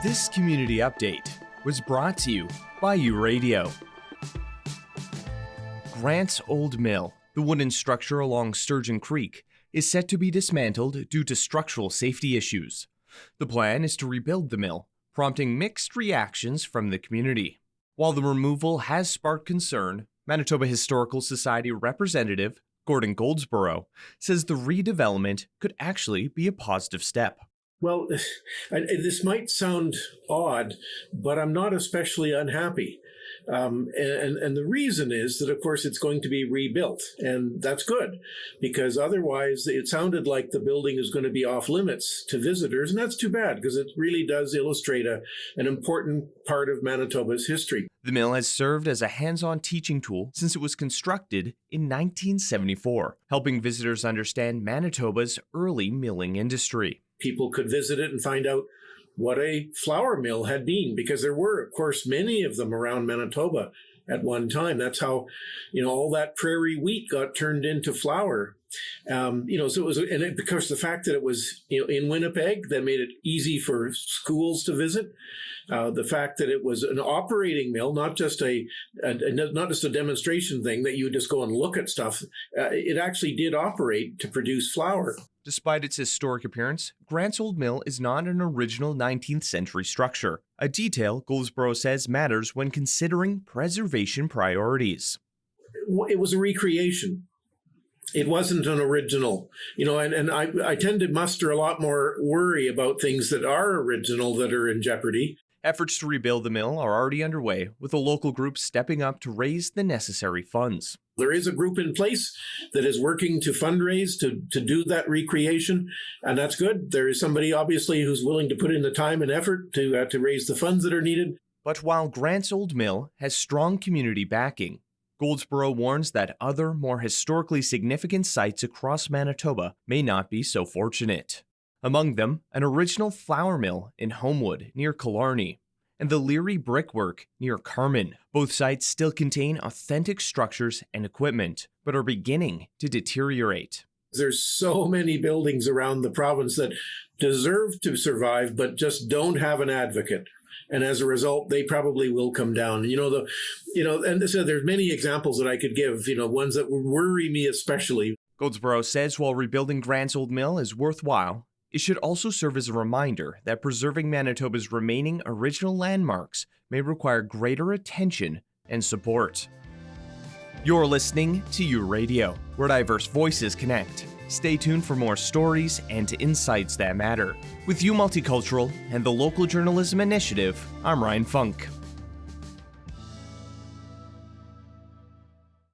This community update was brought to you by U-Radio. Grant's Old Mill, the wooden structure along Sturgeon Creek, is set to be dismantled due to structural safety issues. The plan is to rebuild the mill, prompting mixed reactions from the community. While the removal has sparked concern, Manitoba Historical Society representative Gordon Goldsboro says the redevelopment could actually be a positive step. Well, this might sound odd, but I'm not especially unhappy. And the reason is that, of course, it's going to be rebuilt. And that's good, because otherwise it sounded like the building is going to be off limits to visitors. And that's too bad, because it really does illustrate an important part of Manitoba's history. The mill has served as a hands-on teaching tool since it was constructed in 1974, helping visitors understand Manitoba's early milling industry. People could visit it and find out what a flour mill had been, because there were, of course, many of them around Manitoba at one time. That's how, all that prairie wheat got turned into flour. So it was, because the fact that it was, in Winnipeg, that made it easy for schools to visit. The fact that it was an operating mill, not just a demonstration thing that you would just go and look at stuff. It actually did operate to produce flour. Despite its historic appearance, Grant's Old Mill is not an original 19th century structure, a detail Goldsboro says matters when considering preservation priorities. It was a recreation. It wasn't an original, and I tend to muster a lot more worry about things that are original that are in jeopardy. Efforts to rebuild the mill are already underway, with a local group stepping up to raise the necessary funds. There is a group in place that is working to fundraise to do that recreation, and that's good. There is somebody, obviously, who's willing to put in the time and effort to raise the funds that are needed. But while Grant's Old Mill has strong community backing, Goldsboro warns that other, more historically significant sites across Manitoba may not be so fortunate. Among them, an original flour mill in Homewood near Killarney, and the Leary brickwork near Carman. Both sites still contain authentic structures and equipment, but are beginning to deteriorate. There's so many buildings around the province that deserve to survive, but just don't have an advocate. And as a result, they probably will come down. And so there's many examples that I could give, ones that worry me especially. Goldsboro says while rebuilding Grant's Old Mill is worthwhile, it should also serve as a reminder that preserving Manitoba's remaining original landmarks may require greater attention and support. You're listening to U-Radio, where diverse voices connect. Stay tuned for more stories and insights that matter. With U Multicultural and the Local Journalism Initiative, I'm Ryan Funk.